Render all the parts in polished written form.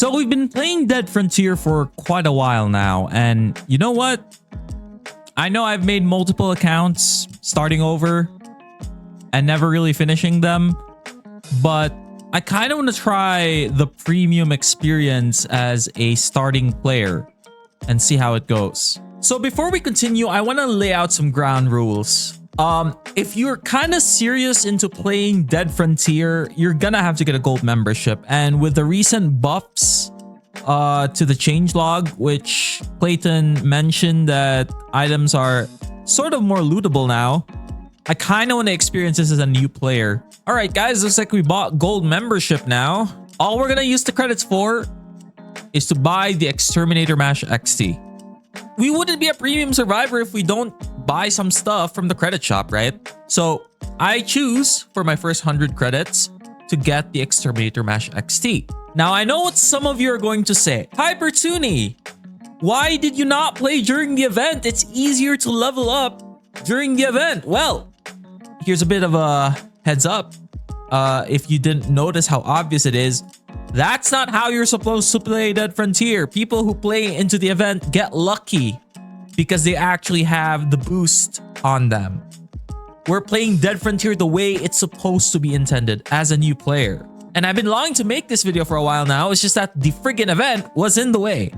So we've been playing Dead Frontier for quite a while now, and you know what? I know I've made multiple accounts starting over and never really finishing them, but I kind of want to try the premium experience as a starting player and see how it goes. So before we continue, I want to lay out some ground rules. If you're kind of serious into playing Dead Frontier, you're gonna have to get a gold membership. And with the recent buffs to the changelog, which Clayton mentioned that items are sort of more lootable now, I kind of want to experience this as a new player. All right, guys, looks like we bought gold membership now. All we're gonna use the credits for is to buy the Exterminator Mash XT. We wouldn't be a premium survivor if we don't buy some stuff from the credit shop, right? So I choose for my first 100 credits to get the Exterminator Mash XT. Now I know what some of you are going to say. Hypertuni, why did you not play during the event? It's easier to level up during the event. Well, here's a bit of a heads up. If you didn't notice how obvious it is, that's not how you're supposed to play Dead Frontier. People who play into the event get lucky because they actually have the boost on them. We're playing Dead Frontier the way it's supposed to be intended as a new player. And I've been longing to make this video for a while now. It's just that the friggin' event was in the way.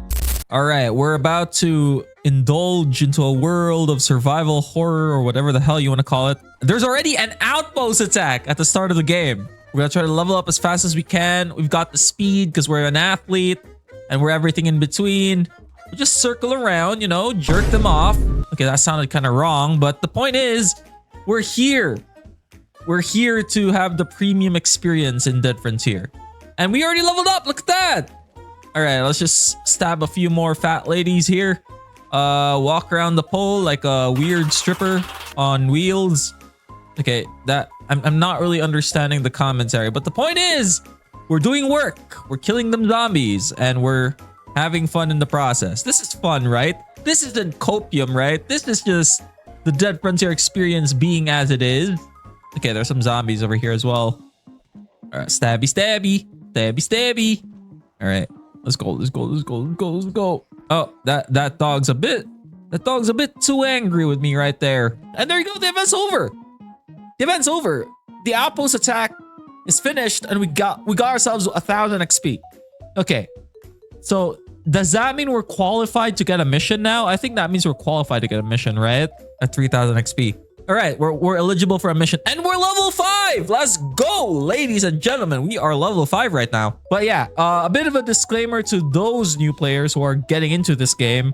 All right, we're about to indulge into a world of survival horror or whatever the hell you want to call it. There's already an outpost attack at the start of the game. We're gonna try to level up as fast as we can. We've got the speed because we're an athlete and we're everything in between. We'll just circle around, you know, jerk them off. Okay, that sounded kind of wrong, but the point is, we're here. We're here to have the premium experience in Dead Frontier. And we already leveled up, look at that. All right, let's just stab a few more fat ladies here. Walk around the pole like a weird stripper on wheels. Okay, that I'm not really understanding the commentary, but the point is, we're doing work. We're killing them zombies and we're having fun in the process. This is fun, right? This isn't copium, right? This is just the Dead Frontier experience being as it is. Okay, there's some zombies over here as well. All right, stabby, stabby, stabby, stabby. All right, let's go, let's go, let's go, let's go, let's go. Oh, that dog's a bit too angry with me right there. And there you go, the event's over. The event's over. The outpost attack is finished and we got ourselves 1,000 XP. Okay, so does that mean we're qualified to get a mission now? I think that means we're qualified to get a mission, right? At 3,000 XP. All right, we're eligible for a mission and we're level 5. Let's go, ladies and gentlemen. We are level 5 right now. But yeah, a bit of a disclaimer to those new players who are getting into this game.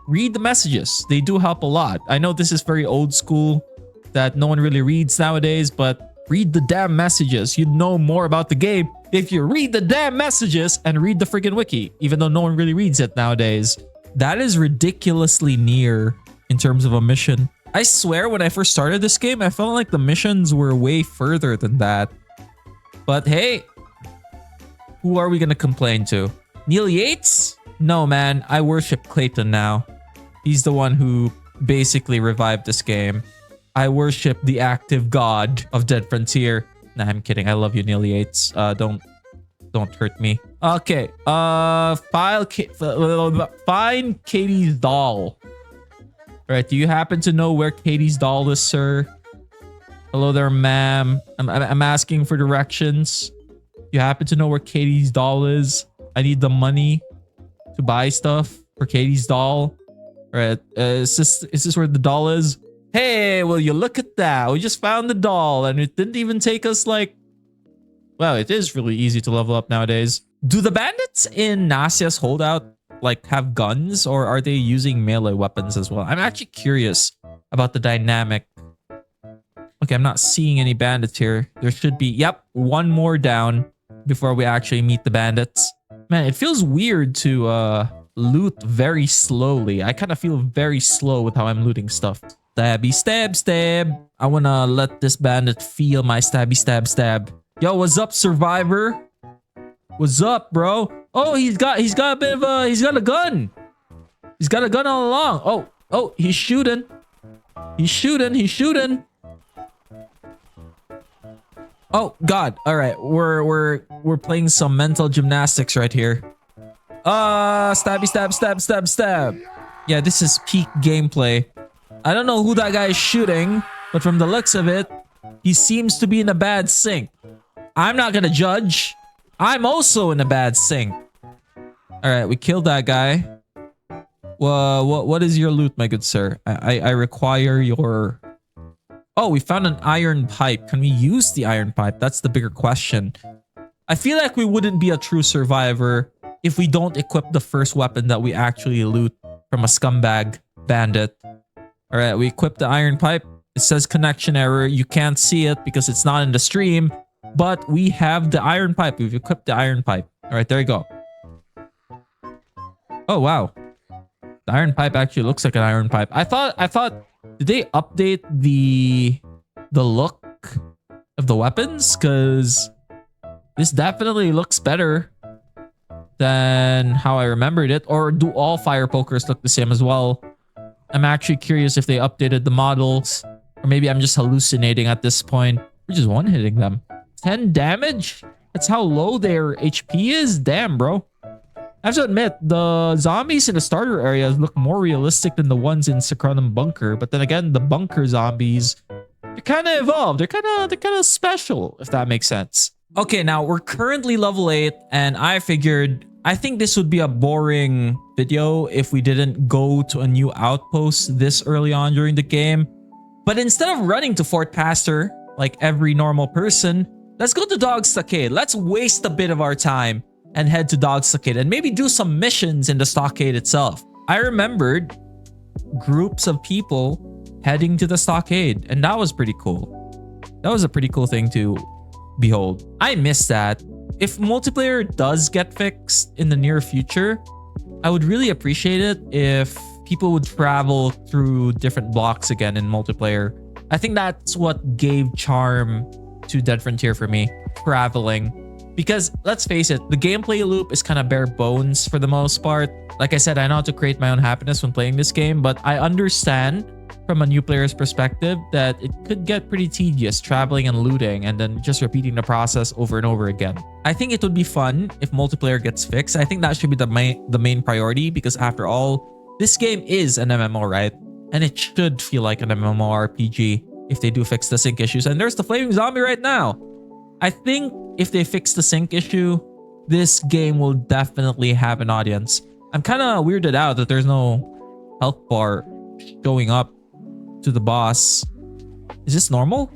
Read the messages. They do help a lot. I know this is very old school that no one really reads nowadays, but read the damn messages. You'd know more about the game if you read the damn messages and read the freaking wiki, even though no one really reads it nowadays. That is ridiculously near in terms of a mission. I swear when I first started this game, I felt like the missions were way further than that. But hey, who are we gonna complain to? Neil Yates? No, man, I worship Clayton now. He's the one who basically revived this game. I worship the active god of Dead Frontier. Nah, I'm kidding. I love you, Neil Yates. Don't hurt me. Okay. Find Katie's doll. All right. Do you happen to know where Katie's doll is, sir? Hello there, ma'am. I'm asking for directions. You happen to know where Katie's doll is? I need the money to buy stuff for Katie's doll. All right. Is this where the doll is? Hey, will you look at that? We just found the doll and it didn't even take us like... Well, it is really easy to level up nowadays. Do the bandits in Nasia's holdout like have guns or are they using melee weapons as well? I'm actually curious about the dynamic. Okay, I'm not seeing any bandits here. There should be, yep, one more down before we actually meet the bandits. Man, it feels weird to loot very slowly. I kind of feel very slow with how I'm looting stuff. Stabby, stab, stab. I want to let this bandit feel my stabby, stab, stab. Yo, what's up, survivor? What's up, bro? Oh, he's got a bit of a, he's got a gun. He's got a gun all along. Oh, he's shooting. He's shooting. Oh God! All right, we're playing some mental gymnastics right here. Stabby, stab, stab, stab, stab. Yeah, this is peak gameplay. I don't know who that guy is shooting, but from the looks of it, he seems to be in a bad sync. I'm not gonna judge. I'm also in a bad sync. Alright, we killed that guy. Well, what is your loot, my good sir? I require your... Oh, we found an iron pipe. Can we use the iron pipe? That's the bigger question. I feel like we wouldn't be a true survivor if we don't equip the first weapon that we actually loot from a scumbag bandit. Alright, we equipped the iron pipe. It says connection error. You can't see it because it's not in the stream. But we have the iron pipe. We've equipped the iron pipe. Alright, there you go. Oh, wow. The iron pipe actually looks like an iron pipe. I thought, did they update the look of the weapons? Because this definitely looks better than how I remembered it. Or do all fire pokers look the same as well? I'm actually curious if they updated the models. Or maybe I'm just hallucinating at this point. We're just one-hitting them. 10 damage? That's how low their HP is? Damn, bro. I have to admit, the zombies in the starter areas look more realistic than the ones in Sakranum Bunker. But then again, the bunker zombies, they're kind of evolved. They're kind of special, if that makes sense. Okay, now we're currently level 8, and I figured, I think this would be a boring video if we didn't go to a new outpost this early on during the game. But instead of running to Fort Pastor, like every normal person, let's go to Dog Stockade. Let's waste a bit of our time and head to Dog Stockade and maybe do some missions in the stockade itself. I remembered groups of people heading to the stockade, and that was pretty cool. That was a pretty cool thing to behold. I miss that. If multiplayer does get fixed in the near future, I would really appreciate it if people would travel through different blocks again in multiplayer. I think that's what gave charm to Dead Frontier for me, traveling. Because let's face it, the gameplay loop is kind of bare bones for the most part. Like I said, I know how to create my own happiness when playing this game, but I understand from a new player's perspective that it could get pretty tedious traveling and looting and then just repeating the process over and over again. I think it would be fun if multiplayer gets fixed. I think that should be the main priority, because after all, this game is an MMO, right? And it should feel like an MMORPG if they do fix the sync issues. And there's the flaming zombie right now. I think if they fix the sync issue, this game will definitely have an audience. I'm kind of weirded out that there's no health bar showing up to the boss. Is this normal?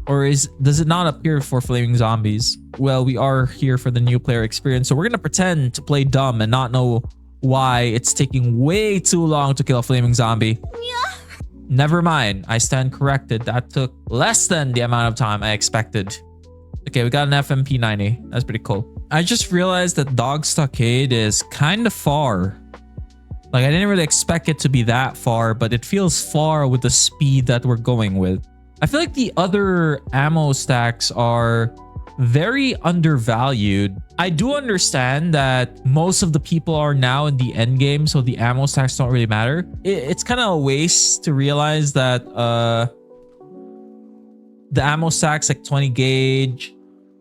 Or does it not appear for flaming zombies? Well, we are here for the new player experience, so we're gonna pretend to play dumb and not know why it's taking way too long to kill a flaming zombie. Yeah. Never mind, I stand corrected. That took less than the amount of time I expected. Okay, we got an FMP 90. That's pretty cool. I just realized that Dog Stockade is kind of far. Like, I didn't really expect it to be that far, but it feels far with the speed that we're going with. I feel like the other ammo stacks are very undervalued. I do understand that most of the people are now in the end game, so the ammo stacks don't really matter. It's kind of a waste to realize that the ammo stacks like 20 gauge,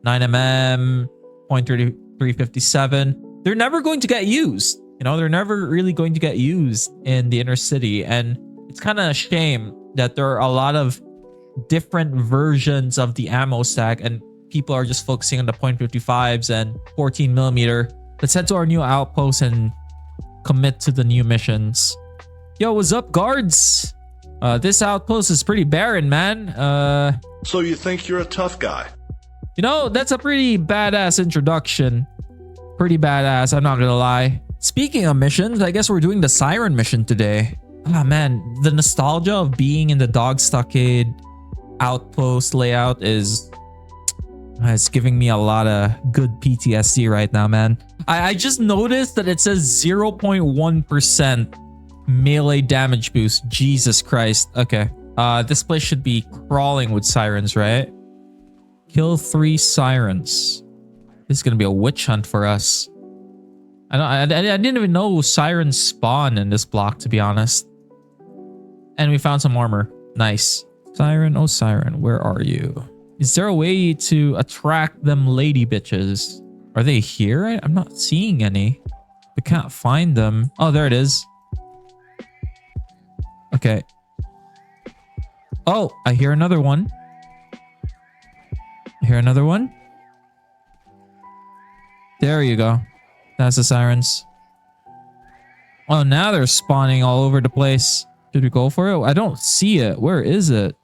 9mm, .3357, they're never going to get used. You know, they're never really going to get used in the inner city. And it's kind of a shame that there are a lot of different versions of the ammo stack and people are just focusing on the .55s and 14mm. Let's head to our new outpost and commit to the new missions. Yo, what's up, guards? This outpost is pretty barren, man. So you think you're a tough guy? You know, that's a pretty badass introduction. Pretty badass, I'm not gonna lie. Speaking of missions, I guess we're doing the siren mission today. Ah, man, the nostalgia of being in the Dog Stockade outpost layout is... it's giving me a lot of good PTSD right now, man. I just noticed that it says 0.1% melee damage boost. Jesus Christ. Okay. This place should be crawling with sirens, right? Kill 3 sirens. This is gonna be a witch hunt for us. I didn't even know sirens spawn in this block, to be honest. And we found some armor. Nice. Siren, oh siren, where are you? Is there a way to attract them lady bitches? Are they here? I'm not seeing any. We can't find them. Oh, there it is. Okay. Oh, I hear another one. I hear another one. There you go. That's the sirens. Oh, now they're spawning all over the place. Did we go for it? I don't see it. Where is it?